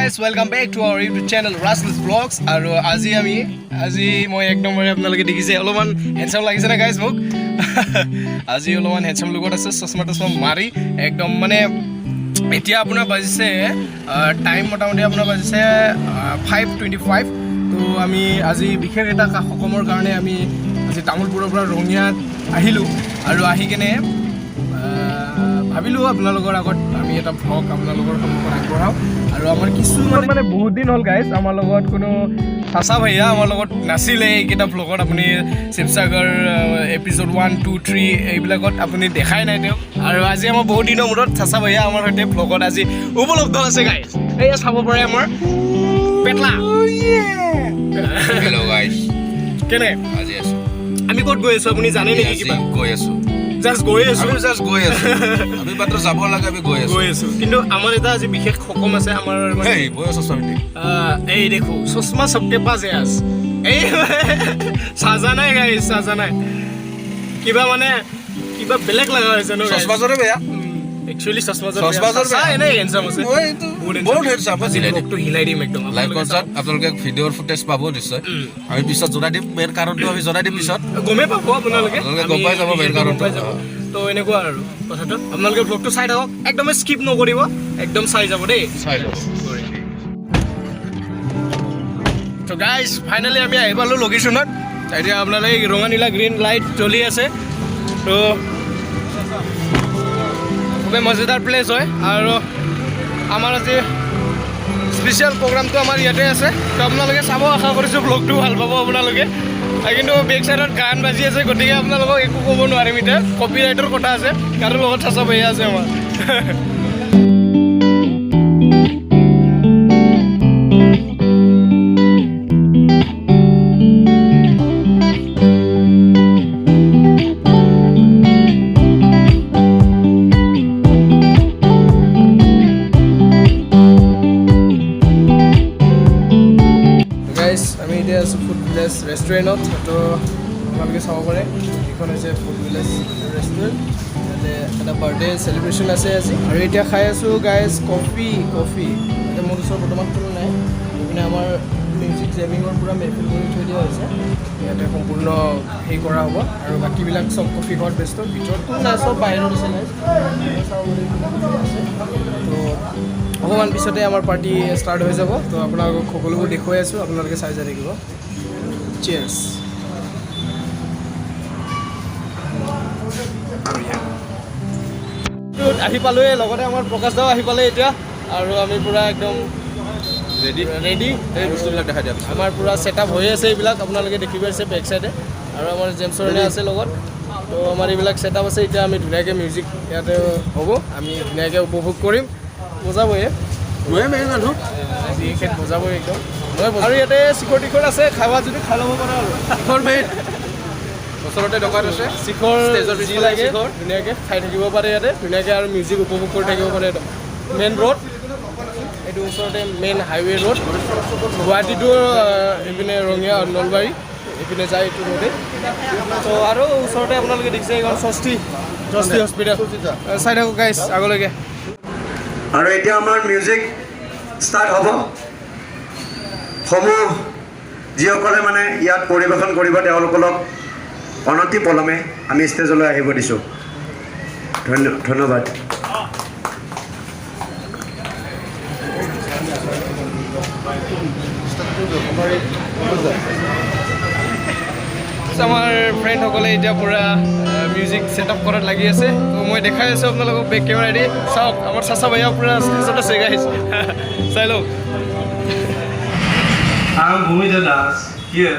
guys, welcome back to our YouTube channel Rastless Vlogs. আৰু আজি মই এক নম্বৰে আপোনালোকে দেখিছে অলপমান হেণ্ডসাম লাগিছে না গাইজ মোক আজি অলপমান হেণ্ডসাম লুকত আছে চশমা মাৰি একদম মানে এতিয়া আপোনাৰ বাজিছে টাইম মোটামুটি আপোনাৰ বাজিছে 5:25 তো আমি আজি বিশেষ এটা সকামৰ কাৰণে আমি আজি তামোলপুৰৰ পৰা ৰঙিয়াত আহিলোঁ আৰু আহি কেনে ভাবিলোঁ আপোনালোকৰ আগত আমি এটা ভ্লগ আপোনালোকৰ সন্মুখত আগবঢ়াওঁ আৰু আমাৰ কিছু মানে বহুত দিন হ'ল গাইজ আমাৰ লগত কোনো চাচা ভাইয়া আমাৰ লগত নাছিলে এইকেইটা ভ্লগত আপুনি শিৱসাগৰ এপিছ'ড 1, 2, 3 এইবিলাকত আপুনি দেখাই নাই তেওঁক আৰু আজি আমাৰ বহুত দিনৰ মূৰত চাচা ভাইয়া আমাৰ সৈতে ভ্লগত আজি উপলব্ধ আছে গাইজ এয়া চাব পাৰে আমাৰ পেটলা হেল্ল' গাইজ কেনে আজি আছোঁ আমি ক'ত গৈ আছোঁ আপুনি জানে নেকি কিবা গৈ আছোঁ জাষ্ট গৈ আছোঁ আমি মাত্ৰ যাব লাগে আমি গৈ আছোঁ কিন্তু আমাৰ এটা আজি বিশেষ সকাম আছে আমাৰ এই দেখো চশমা সবকে পাছ আছ এই সাজা নাই গাইজ সাজা নাই কিবা মানে কিবা বেলেগ লগা হৈছে ন চশমাজৰে বেয়া একচুয়ালি চশমাজৰ এনে হেণ্ডসাম আছে বহুত হেণ্ডসাম আছে ব্লগটো হিলাই দিম একদম লাইভ কনচাৰ্ট আপোনালোকে ভিডিঅ'ৰ ফুটেজ পাব নিশ্চয় আমি পিছত জনাই দিম মেইন কাৰণটো আমি জনাই দিম পিছত গমেই পাব আপোনালোকে গম পাই যাব মেইন কাৰণটো তো এনেকুৱা আৰু কথাটো আপোনালোকে ব্লগটো চাই থাকক একদম স্কিপ নকৰিব একদম চাই যাব দেই চাই যাব তো গাইজ ফাইনেলি আমি আহি পালোঁ লোকেশ্যনত এতিয়া আপোনালোকে ৰঙা নীলা গ্ৰীণ লাইট জ্বলি আছে তো খুবেই মজাদাৰ প্লেচ হয় আৰু আমাৰ আজি স্পেচিয়েল প্ৰগ্ৰামটো আমাৰ ইয়াতে আছে তো আপোনালোকে চাব আশা কৰিছোঁ ব্লগটো ভাল পাব আপোনালোকে কিন্তু বেক চাইডত গান বাজি আছে গতিকে আপোনালোকক একো ক'ব নোৱাৰিম এতিয়া কপিৰাইটৰ কথা আছে কাৰো লগত চাচা ভাইয়া আছে আমাৰ আমি এতিয়া আছোঁ ফুড ভিলেজ ৰেষ্টুৰেণ্টত তো আপোনালোকে চাব পাৰে এইখন হৈছে ফুড ভিলেজ ৰেষ্টুৰেণ্ট ইয়াতে এটা বাৰ্থডে চেলিব্ৰেশ্যন আছে আজি আৰু এতিয়া খাই আছোঁ গাইজ কফি এতিয়া মোৰ ওচৰত বৰ্তমান কোনো নাই এইপিনে আমাৰ মিউজিক জেমিঙৰ পূৰা মেহফিল কৰি থৈ দিয়া হৈছে ইয়াতে সম্পূৰ্ণ হেৰি কৰা হ'ব আৰু বাকীবিলাক চব কফি ঘৰত ব্যস্ত ভিতৰততো নাই চব বাহিৰত আছে নাই তো অকণমান পিছতে আমাৰ পাৰ্টি ষ্টাৰ্ট হৈ যাব তো আপোনালোকক সকলোবোৰ দেখুৱাই আছোঁ আপোনালোকে চাই যাই থাকিব চিয়াৰ্ছ আহি পালোঁৱে লগতে আমাৰ প্ৰকাশ দাও আহি পালে এতিয়া আৰু আমি পূৰা একদম ৰেডি এই বস্তুবিলাক দেখাই দিয়ক আমাৰ পূৰা ছেটআপ হৈ আছে এইবিলাক আপোনালোকে দেখিব পাৰিছে বেক চাইডে আৰু আমাৰ জেমছৰণে আছে লগত তো আমাৰ এইবিলাক ছেটআপ আছে এতিয়া আমি ধুনীয়াকৈ মিউজিক ইয়াতে হ'ব আমি ধুনীয়াকৈ উপভোগ কৰিম বজাবই ময়ে মেইন মানুহ আজি এখেত বজাবই একদম আৰু ইয়াতে চিকৰিটিখন আছে খাবা যদি খাই ল'ব পাৰা আৰু শিখৰ মেইন ওচৰতে দোকান আছে শিখৰ যি লাগে ধুনীয়াকৈ খাই থাকিব পাৰে ইয়াতে ধুনীয়াকৈ আৰু মিউজিক উপভোগ কৰি থাকিব পাৰে মেইন ৰোড এইটো ওচৰতে মেইন হাইৱে ৰোড গুৱাহাটীটো এইপিনে ৰঙিয়া নলবাৰী এইপিনে যায় এইটো ৰোডে তো আৰু ওচৰতে আপোনালোকে দেখিছে এইখন ষষ্ঠী হস্পিটেল চাই থাকক গাইজ আগলৈকে আৰু এতিয়া আমাৰ মিউজিক ষ্টাৰ্ট হ'ব সমূহ যিসকলে মানে ইয়াত পৰিৱেশন কৰিব তেওঁলোকক অনতি পলমে আমি ষ্টেজলৈ আহিব দিছোঁ ধন্যবাদ আমাৰ ফ্ৰেণ্ডসকলে এতিয়া পূৰা মিউজিক ছেটআপ কৰাত লাগি আছে তো মই দেখাই আছোঁ আপোনালোকক বেক কেমেৰা দি চাওক আমাৰ চাচা ভাইয়া পূৰা ষ্টেজত আছে গাইজ চাই লওক I'm Bhumidhar Das here.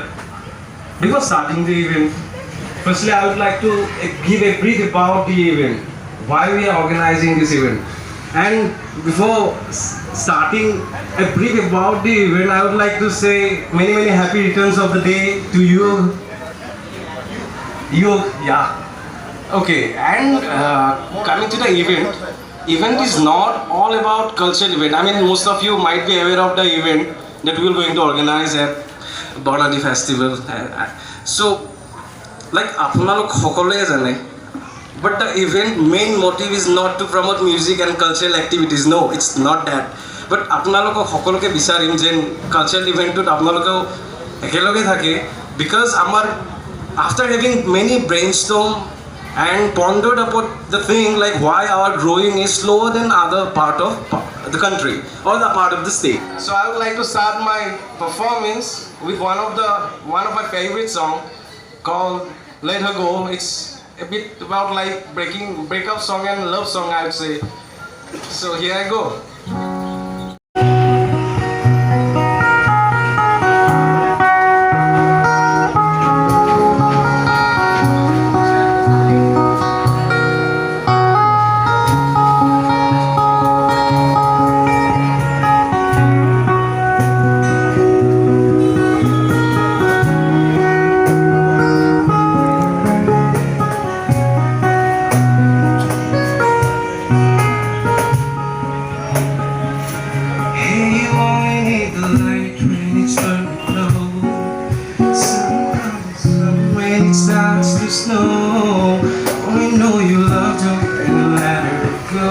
Before starting the event, firstly I would like to give a brief about the event, why we are organizing this event. And before starting a brief about the event, I would like to say many happy returns of the day to you. Okay, and coming to the event is not all about cultural event. I mean, most of you might be aware of the event that we are going to organize at Barnadi Festival. So, like আপোনালোক সকলোৱে জানে, but the event main motive is not to promote music and cultural activities. No, it's not that. বাট আপোনালোকক সকলোকে বিচাৰিম যেন cultural ইভেণ্টটোত আপোনালোকেও একেলগে থাকে বিকজ আমাৰ after having many brainstorm and pondered about the thing like why our growing is slower than other part of the country or the part of the state. So I would like to start my performance with one of my favorite song called Let Her Go. It's a bit about like breakup song and love song, I would say. So here I go. Starts to snow. Oh, you know you loved her and let her go.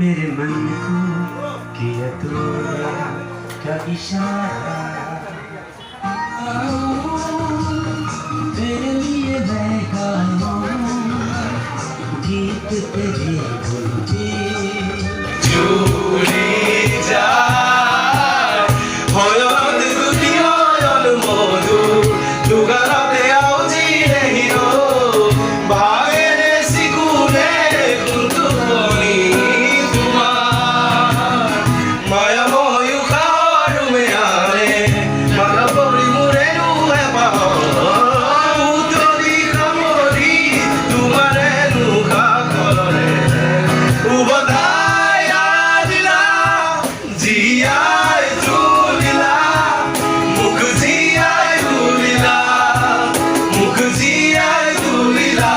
मेरे मन को किया तूने क्या इशारा तेरे लिए मैं गाऊं गीत तेरे बोलते जुड़ी যায় হয়ত দুটি নয়ন মধু দুগারাতে আউজি রহিও ভাগেরে সিকুলে কিন্তু বনি তোমার মায়া ময়ু খাওয়ারুমে আরে মালা পরি মুরে নুহে পাও উতরি খামরি তোমারে নুখা কলরে উবদাই আজিলা জিয়াই তুলিলা মুখ জিয়াই তুলিলা মুখ জিয়াই তুলিলা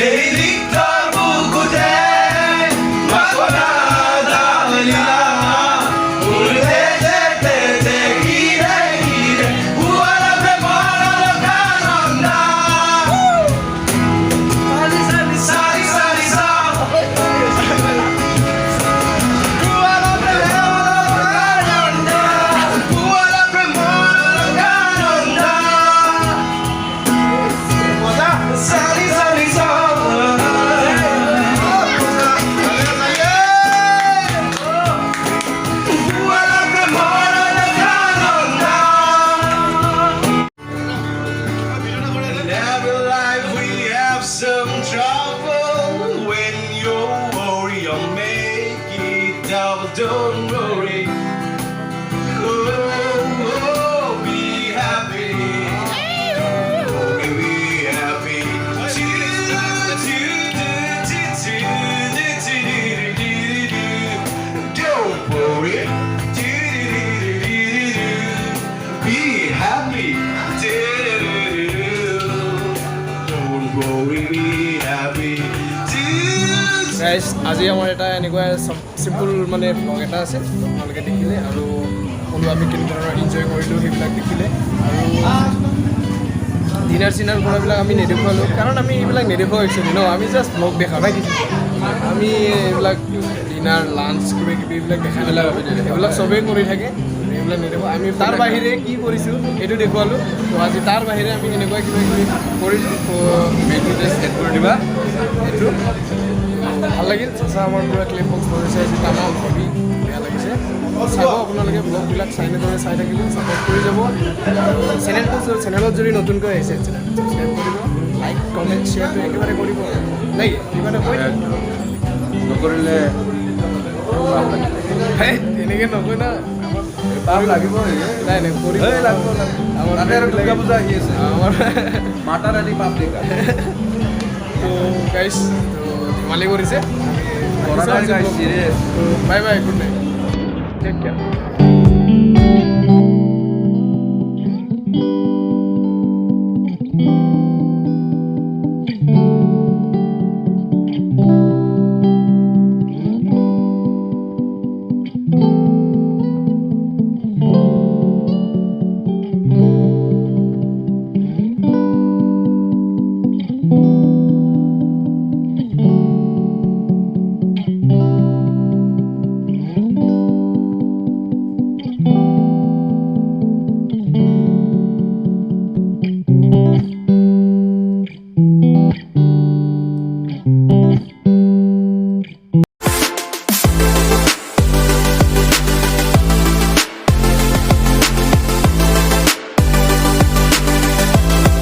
এই দিকটার বুকুতে মাকনা দালিলা উড়তে যেতে যে গিরে গিরে উয়ারা প্রেমার কানন্দা সারি সারি সা উয়ারা প্রেমার কানন্দা উয়ারা প্রেমার কানন্দা সারি সারি সা উয়ারা প্রেমার কানন্দা In every life we have some trouble. When you worry, you'll make it out. Don't worry. Oh, be happy. Oh, be happy. Don't worry. Be happy. Don't worry, be happy. Guys আজি আমাৰ এটা এনেকুৱা চিম্পুল মানে blog এটা আছে আপোনালোকে দেখিলে আৰু সকলো আমি কেনেধৰণৰ এনজয় কৰিলোঁ সেইবিলাক দেখিলে আৰু ডিনাৰ চিনাৰ কৰাবিলাক আমি নেদেখুৱালোঁ কাৰণ আমি এইবিলাক নেদেখুৱাওঁ একচুৱেলি ন আমি জাষ্ট ব্লগ দেখাওঁ নাই কিছু আমি এইবিলাক ডিনাৰ লাঞ্চ কিবা কিবি এইবিলাক দেখাই পেলাই সেইবিলাক চবেই কৰি থাকে এইবিলাক নেদেখুৱাওঁ আমি তাৰ বাহিৰে কি কৰিছোঁ সেইটো দেখুৱালোঁ তো আজি তাৰ বাহিৰে আমি এনেকুৱা কিবা কিবি কৰিলোঁ তো মেইনটো জাষ্ট এড কৰি দিবা এইটো ভাল লাগিল চেঁচা আমাৰ পুৰা ক্লিপ বক্স বনাইছে আজি তামাম হেভি বেয়া লাগিছে চাব আপোনালোকে ব্লগবিলাক চাই এনেদৰে চাই থাকিব ছাপৰ্ট কৰি যাব আৰু চেনেলত যদি নতুনকৈ আহিছে চেনেলটো ছাবস্ক্ৰাইব কৰিব লাইক কমেণ্ট শ্বেয়াৰটো একেবাৰে কৰিব নাই কিবা এটা কৈ নকৰিলে তেনেকৈ নকয় না পাপ লাগিব নাই নাই কৰিব আমাৰ তাতে আৰু দুৰ্গা পূজা আহি আছে আমাৰ মাতা ৰাণী পাপ দেখা তো গাইছ ধেমালি কৰিছে কৰা নাই guys, serious। Bye bye good night take care